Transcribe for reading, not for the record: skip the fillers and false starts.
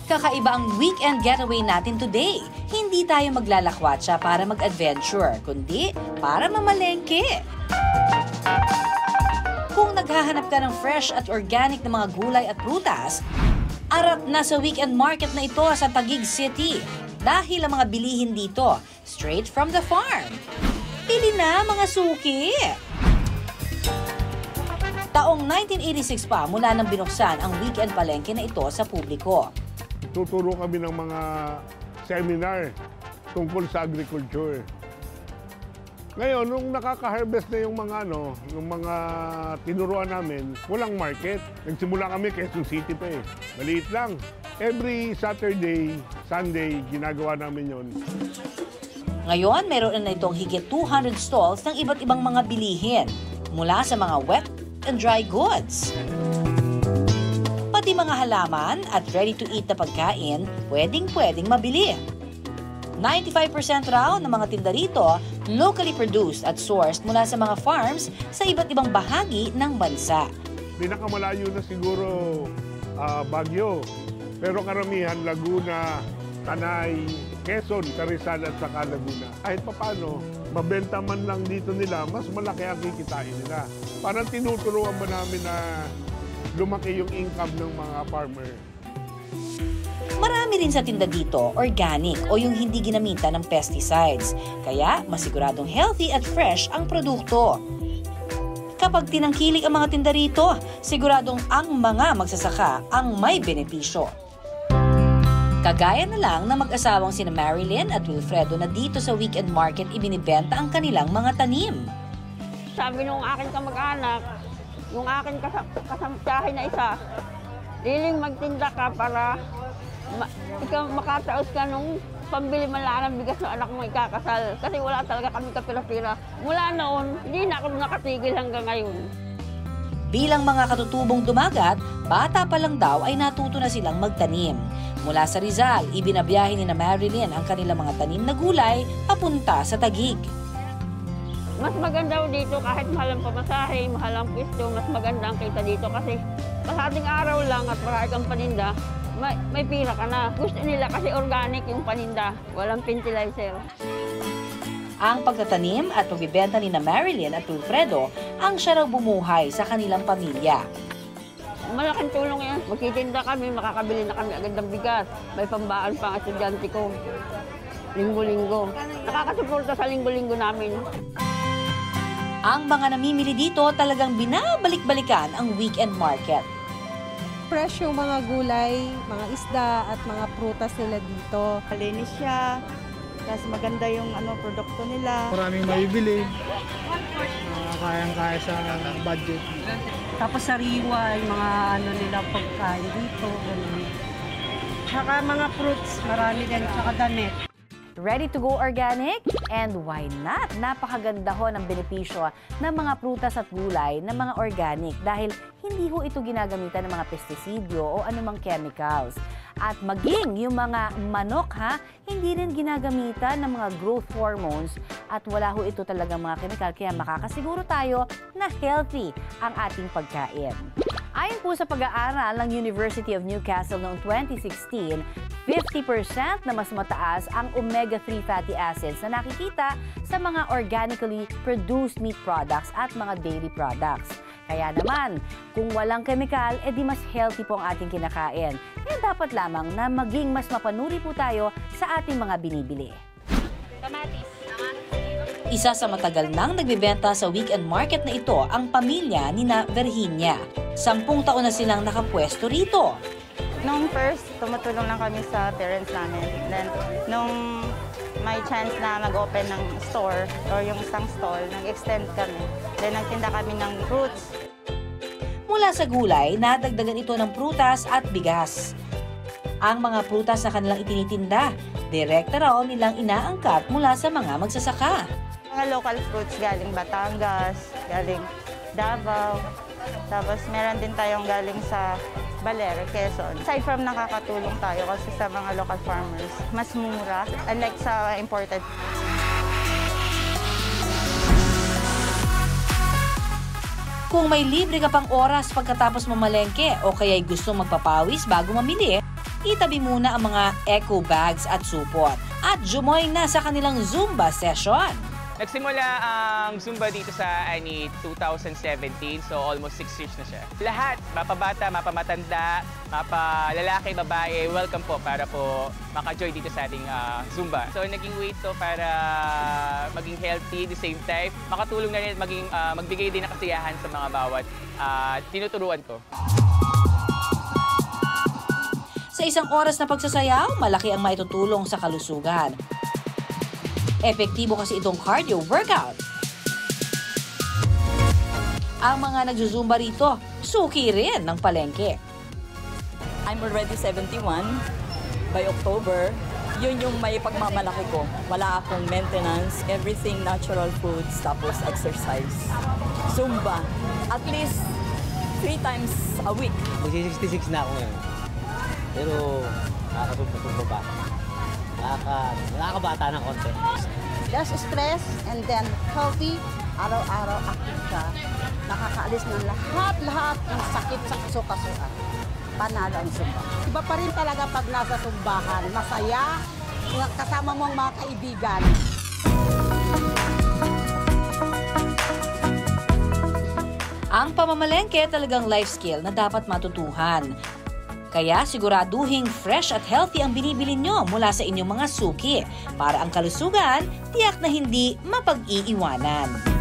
Kakaiba ang weekend getaway natin today. Hindi tayo maglalakwatsa para mag-adventure, kundi para mamalengke. Kung naghahanap ka ng fresh at organic na mga gulay at prutas, arap na sa weekend market na ito sa Taguig City. Dahil ang mga bilihin dito, straight from the farm. Pili na mga suki! Taong 1986 pa mula nang binuksan ang weekend palengke na ito sa publiko. Tuturo kami ng mga seminar tungkol sa agriculture. Ngayon, nung nakaka-harvest na yung mga tinuruan namin, walang market. Nagsimula kami Quezon City pa eh. Maliit lang. Every Saturday, Sunday, ginagawa namin yon. Ngayon, meron na itong higit 200 stalls ng iba't ibang mga bilihin, mula sa mga wet and dry goods. Pati mga halaman at ready-to-eat na pagkain, pwedeng mabili. 95% raw ng mga tinda rito, locally produced at sourced mula sa mga farms sa iba't ibang bahagi ng bansa. Pinakamalayo na siguro Baguio, pero karamihan Laguna, Tanay, Quezon, Rizal at saka Laguna. Kahit papano, mabenta man lang dito nila, mas malaki ang kikitain nila. Parang tinuturuan ba namin na lumaki yung income ng mga farmer. Marami rin sa tinda dito, organic o yung hindi ginamitan ng pesticides. Kaya masiguradong healthy at fresh ang produkto. Kapag tinangkilik ang mga tinda rito, siguradong ang mga magsasaka ang may benepisyo. Kagaya na lang na mag-asawang sina Marilyn at Wilfredo na dito sa weekend market ibinibenta ang kanilang mga tanim. Sabi nung aking kamag-anak, yung aking kasamtyahin na isa, liling magtinda ka para ikaw makataos ka nung pambili man lang ng bigas ng anak mo ikakasal. Kasi wala talaga kami kapira-pira. Mula noon, hindi na ako nakatigil hanggang ngayon. Bilang mga katutubong dumagat, bata pa lang daw ay natuto na silang magtanim. Mula sa Rizal, ibinabiyahe ni na Marilyn ang kanilang mga tanim na gulay papunta sa Taguig. Mas maganda dito kahit mahal ang pamasahe, mahal ang pwesto, mas maganda ang kita dito kasi masating araw lang at marami kang paninda, may pira ka na. Gusto nila kasi organic yung paninda, walang fertilizer. Ang pagtatanim at pagbibenta ni na Marilyn at Wilfredo ang siya raw bumuhay sa kanilang pamilya. Malaking tulong yan. Magtitinda kami, makakabili na kami agad ng bigas. May pambaan pang estudyante ko. Linggo-linggo. Nakakasuporta sa linggo-linggo namin. Ang mga namimili dito talagang binabalik-balikan ang weekend market. Fresh yung mga gulay, mga isda at mga prutas nila dito. Malinis siya, tapos maganda yung produkto nila. Maraming maibili, kayang-kaya sa budget. Tapos sariwa yung mga nila pagkain dito. Saka mga fruits, marami din, saka damit. Ready to go organic? And why not? Napakaganda ho ng benepisyo ng mga prutas at gulay na mga organic dahil hindi ho ito ginagamitan ng mga pestisidyo o anumang chemicals. At maging yung mga manok hindi rin ginagamitan ng mga growth hormones at wala ho ito talagang mga chemical kaya makakasiguro tayo na healthy ang ating pagkain. Ayon po sa pag-aaral ng University of Newcastle noong 2016, 50% na mas mataas ang omega-3 fatty acids na nakikita sa mga organically produced meat products at mga dairy products. Kaya naman, kung walang chemical, edi mas healthy po ang ating kinakain. Kaya dapat lamang na maging mas mapanuri po tayo sa ating mga binibili. Isa sa matagal nang nagbebenta sa weekend market na ito ang pamilya ni na Virginia. 10 taon na silang nakapwesto rito. Nung first, tumutulong lang kami sa parents namin. Then, nung may chance na mag-open ng store or yung isang stall, nag-extend kami. Then, nagtinda kami ng fruits. Mula sa gulay, nadagdagan ito ng prutas at bigas. Ang mga prutas na kanilang itinitinda, direkta raw nilang inaangkat mula sa mga magsasaka. Mga local fruits galing Batangas, galing Davao. Tapos meron din tayong galing sa Baler, Quezon. Aside from nakakatulong tayo kasi sa mga local farmers, mas mura, unlike sa imported. Kung may libre ka pang oras pagkatapos mamalengke o kaya'y gustong magpapawis bago mamili, itabi muna ang mga eco bags at supot at jumoy na sa kanilang Zumba session. Nagsimula ang Zumba dito sa 2017, so almost 6 years na siya. Lahat, mapabata, mapamatanda, mapalalaki, babae, welcome po para po maka-join dito sa ating Zumba. So naging way to para maging healthy at the same time, makatulong na rin magbigay din ng kasiyahan sa mga bawat tinuturuan ko. Sa isang oras na pagsasayaw, malaki ang maitutulong sa kalusugan. Epektibo kasi itong cardio workout. Ang mga nagzuzumba rito, suki rin ng palengke. I'm already 71. By October, yun yung may pagmamalaki ko. Wala akong maintenance, everything natural foods, tapos exercise. Zumba, at least 3 times a week. Mag-66 na ako ngayon. Pero nakakatulog pa. Nakakabata ng konti. Less stress and then healthy. Araw-araw active ka. Nakakaalis ng lahat ng sakit sa kasukasuan. Panalo ang Zumba. Iba pa rin talaga pag nasa Zumbahan. Masaya. Kasama mo ang mga kaibigan. Ang pamamalengke talagang life skill na dapat matutuhan. Kaya siguraduhing fresh at healthy ang binibili nyo mula sa inyong mga suki para ang kalusugan tiyak na hindi mapag-iiwanan.